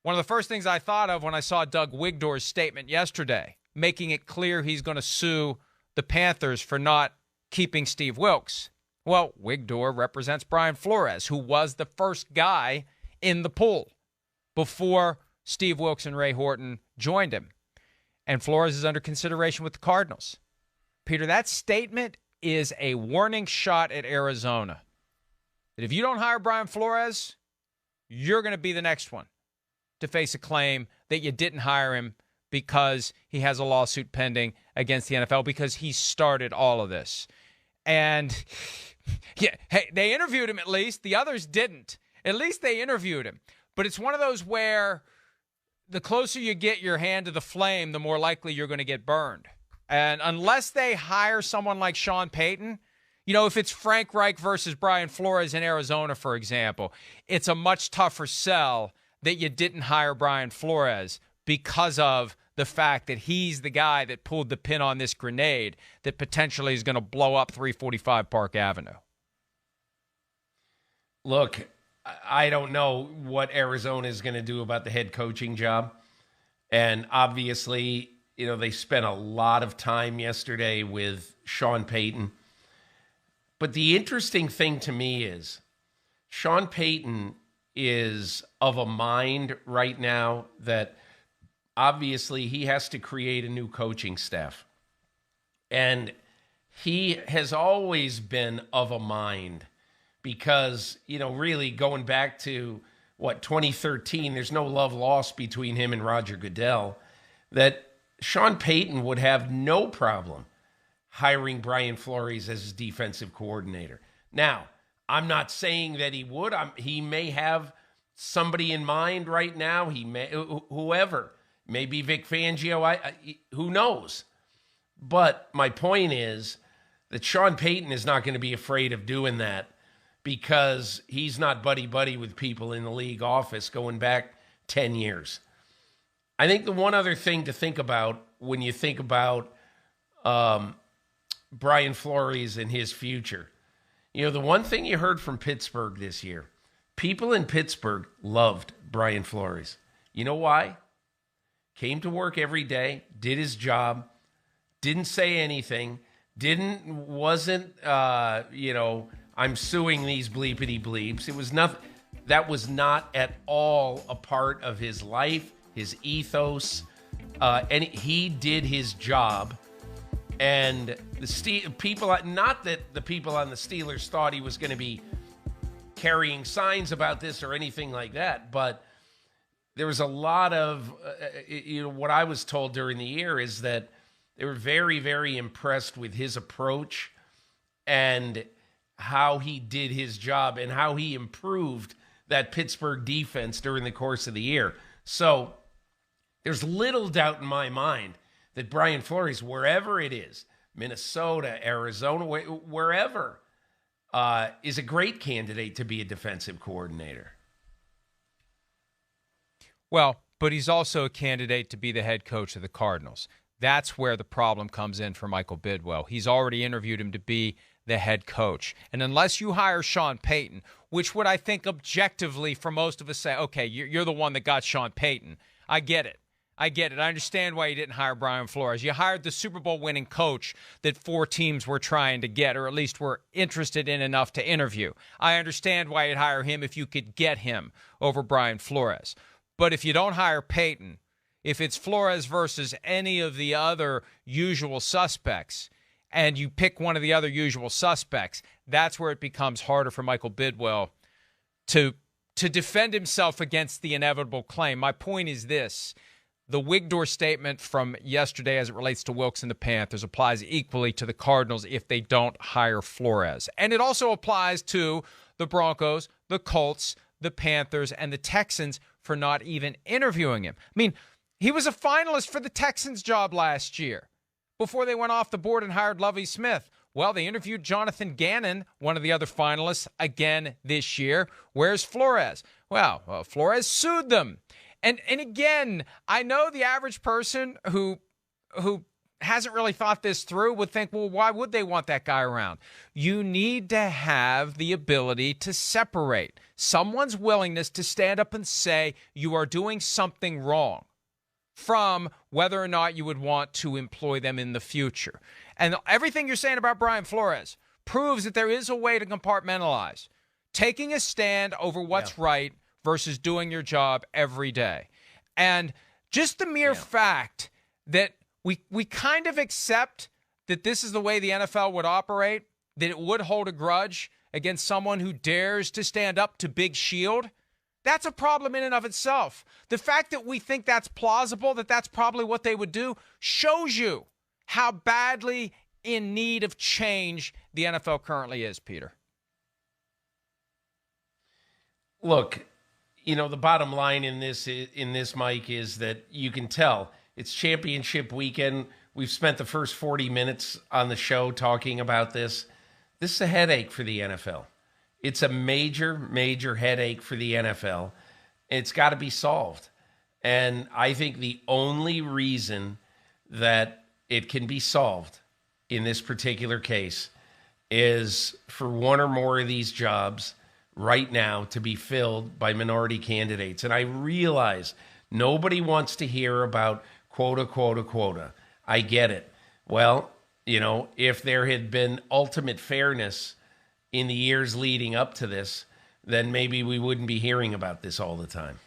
One of the first things I thought of when I saw Doug Wigdor's statement yesterday, making it clear he's going to sue the Panthers for not keeping Steve Wilks. Well, Wigdor represents Brian Flores, who was the first guy in the pool before Steve Wilks and Ray Horton joined him. And Flores is under consideration with the Cardinals. Peter, that statement is a warning shot at Arizona. That if you don't hire Brian Flores, you're going to be the next one to face a claim that you didn't hire him because he has a lawsuit pending against the NFL because he started all of this. And yeah, hey, they interviewed him at least. The others didn't. At least they interviewed him. But it's one of those where the closer you get your hand to the flame, the more likely you're going to get burned. And unless they hire someone like Sean Payton, you know, if it's Frank Reich versus Brian Flores in Arizona, for example, it's a much tougher sell that you didn't hire Brian Flores because of the fact that he's the guy that pulled the pin on this grenade that potentially is going to blow up 345 Park Avenue. Look, I don't know what Arizona is going to do about the head coaching job. And obviously, you know, they spent a lot of time yesterday with Sean Payton. But the interesting thing to me is Sean Payton is of a mind right now that obviously he has to create a new coaching staff. And he has always been of a mind because, you know, really going back to, 2013, there's no love lost between him and Roger Goodell, that Sean Payton would have no problem hiring Brian Flores as his defensive coordinator. Now, I'm not saying that he would. He may have somebody in mind right now. He may, whoever, maybe Vic Fangio. Who knows? But my point is that Sean Payton is not going to be afraid of doing that because he's not buddy-buddy with people in the league office going back 10 years. I think the one other thing to think about when you think about Brian Flores and his future, you know, the one thing you heard from Pittsburgh this year, people in Pittsburgh loved Brian Flores. You know why? Came to work every day, did his job, didn't say anything, wasn't I'm suing these bleepity bleeps. It was nothing. That was not at all a part of his life, his ethos, and he did his job. And the people, not that the people on the Steelers thought he was going to be carrying signs about this or anything like that, but there was a lot of, what I was told during the year is that they were very, very impressed with his approach and how he did his job and how he improved that Pittsburgh defense during the course of the year. So there's little doubt in my mind that Brian Flores, wherever it is, Minnesota, Arizona, wherever, is a great candidate to be a defensive coordinator. Well, but he's also a candidate to be the head coach of the Cardinals. That's where the problem comes in for Michael Bidwell. He's already interviewed him to be the head coach. And unless you hire Sean Payton, which would, I think, objectively for most of us say, okay, you're the one that got Sean Payton. I get it. I understand why you didn't hire Brian Flores. You hired the Super Bowl winning coach that 4 teams were trying to get, or at least were interested in enough to interview. I understand why you'd hire him if you could get him over Brian Flores. But if you don't hire Payton, if it's Flores versus any of the other usual suspects, and you pick one of the other usual suspects, that's where it becomes harder for Michael Bidwell to defend himself against the inevitable claim. My point is this. The Wigdor statement from yesterday as it relates to Wilks and the Panthers applies equally to the Cardinals if they don't hire Flores. And it also applies to the Broncos, the Colts, the Panthers, and the Texans for not even interviewing him. I mean, he was a finalist for the Texans job last year before they went off the board and hired Lovie Smith. Well, they interviewed Jonathan Gannon, one of the other finalists, again this year. Where's Flores? Well, Flores sued them. And again, I know the average person who hasn't really thought this through would think, well, why would they want that guy around? You need to have the ability to separate someone's willingness to stand up and say you are doing something wrong from whether or not you would want to employ them in the future. And everything you're saying about Brian Flores proves that there is a way to compartmentalize. Taking a stand over what's right versus doing your job every day. And just the mere fact that we kind of accept that this is the way the NFL would operate, that it would hold a grudge against someone who dares to stand up to Big Shield, that's a problem in and of itself. The fact that we think that's plausible, that that's probably what they would do, shows you how badly in need of change the NFL currently is, Peter. Look, the bottom line in this, Mike, is that you can tell it's championship weekend. We've spent the first 40 minutes on the show talking about this. This is a headache for the NFL. It's a major, major headache for the NFL. It's got to be solved. And I think the only reason that it can be solved in this particular case is for one or more of these jobs right now to be filled by minority candidates. And I realize nobody wants to hear about quota, quota, quota. I get it. Well, if there had been ultimate fairness in the years leading up to this, then maybe we wouldn't be hearing about this all the time.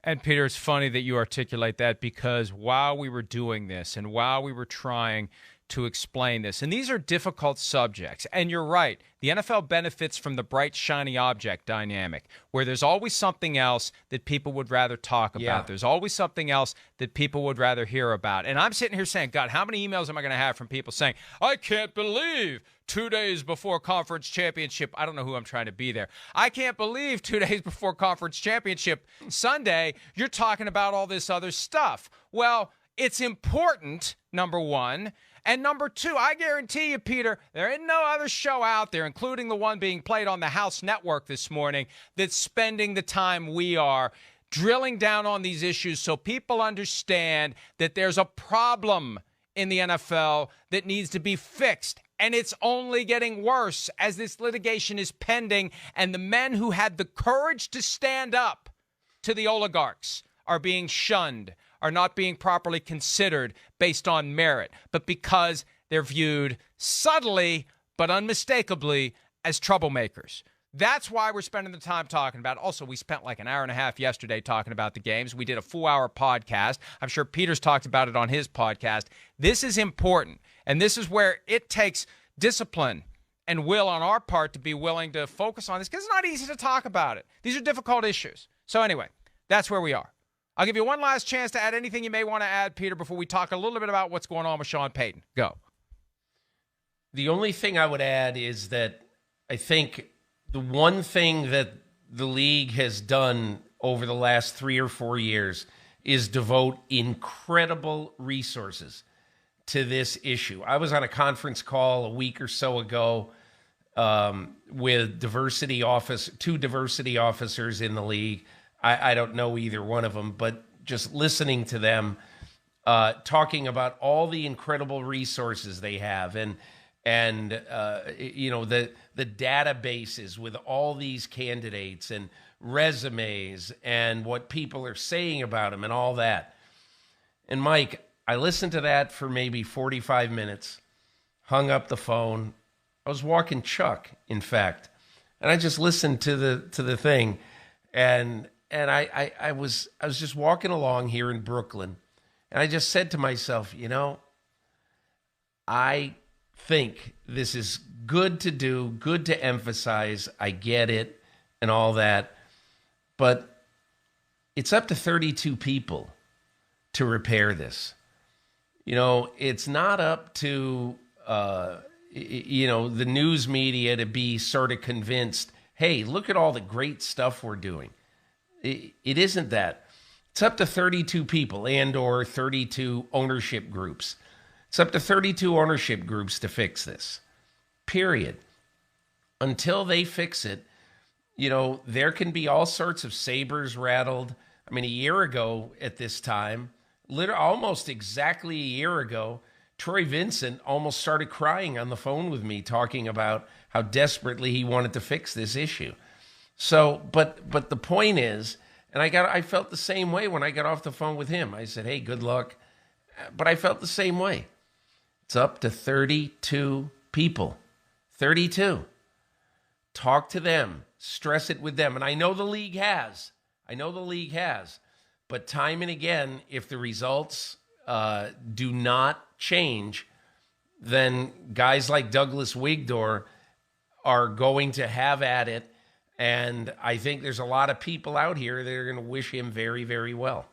And Peter, it's funny that you articulate that, because while we were doing this and while we were trying to explain this, and these are difficult subjects, and you're right, the NFL benefits from the bright, shiny object dynamic, where there's always something else that people would rather talk about. Yeah. There's always something else that people would rather hear about. And I'm sitting here saying, God, how many emails am I going to have from people saying, I can't believe 2 days before conference championship, I don't know who I'm trying to be there. I can't believe 2 days before conference championship Sunday, you're talking about all this other stuff. Well, it's important, number one. And number two, I guarantee you, Peter, there ain't no other show out there, including the one being played on the House Network this morning, that's spending the time we are drilling down on these issues so people understand that there's a problem in the NFL that needs to be fixed. And it's only getting worse as this litigation is pending, and the men who had the courage to stand up to the oligarchs are being shunned, are not being properly considered based on merit, but because they're viewed subtly but unmistakably as troublemakers. That's why we're spending the time talking about it. Also, we spent like an hour and a half yesterday talking about the games. We did a full-hour podcast. I'm sure Peter's talked about it on his podcast. This is important, and this is where it takes discipline and will on our part to be willing to focus on this, because it's not easy to talk about it. These are difficult issues. So anyway, that's where we are. I'll give you one last chance to add anything you may want to add, Peter, before we talk a little bit about what's going on with Sean Payton. Go. The only thing I would add is that I think the one thing that the league has done over the last 3 or 4 years is devote incredible resources to this issue. I was on a conference call a week or so ago with two diversity officers in the league. I don't know either one of them, but just listening to them talking about all the incredible resources they have and the databases with all these candidates and resumes and what people are saying about them and all that. And Mike, I listened to that for maybe 45 minutes, hung up the phone. I was walking Chuck, in fact, and I just listened to the thing, and I was just walking along here in Brooklyn, and I just said to myself, I think this is good to do, good to emphasize. I get it and all that, but it's up to 32 people to repair this. It's not up to the news media to be sort of convinced, hey, look at all the great stuff we're doing. It isn't that. It's up to 32 people and or 32 ownership groups. It's up to 32 ownership groups to fix this, period. Until they fix it, there can be all sorts of sabers rattled. I mean, a year ago at this time, literally almost exactly a year ago, Troy Vincent almost started crying on the phone with me, talking about how desperately he wanted to fix this issue. So, but the point is, and I felt the same way when I got off the phone with him. I said, hey, good luck. But I felt the same way. It's up to 32 people. 32. Talk to them. Stress it with them. And I know the league has. But time and again, if the results do not change, then guys like Douglas Wigdor are going to have at it. And I think there's a lot of people out here that are going to wish him very, very well.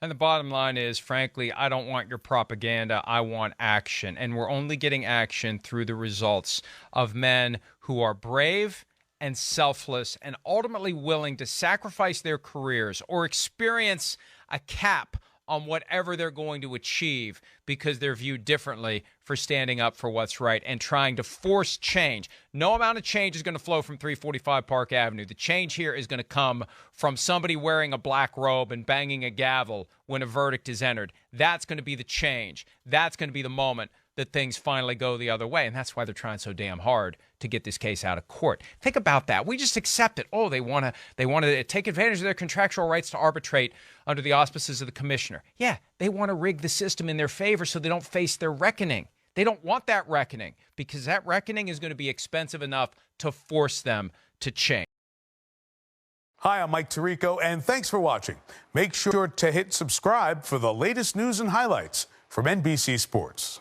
And the bottom line is, frankly, I don't want your propaganda. I want action. And we're only getting action through the results of men who are brave and selfless and ultimately willing to sacrifice their careers or experience a cap on whatever they're going to achieve because they're viewed differently for standing up for what's right and trying to force change. No amount of change is going to flow from 345 Park Avenue. The change here is going to come from somebody wearing a black robe and banging a gavel when a verdict is entered. That's going to be the change. That's going to be the moment that things finally go the other way. And that's why they're trying so damn hard to get this case out of court. Think about that. We just accept it. Oh, they want to take advantage of their contractual rights to arbitrate under the auspices of the commissioner. Yeah, they want to rig the system in their favor so they don't face their reckoning. They don't want that reckoning because that reckoning is going to be expensive enough to force them to change. Hi, I'm Mike Tirico, and thanks for watching. Make sure to hit subscribe for the latest news and highlights from NBC Sports.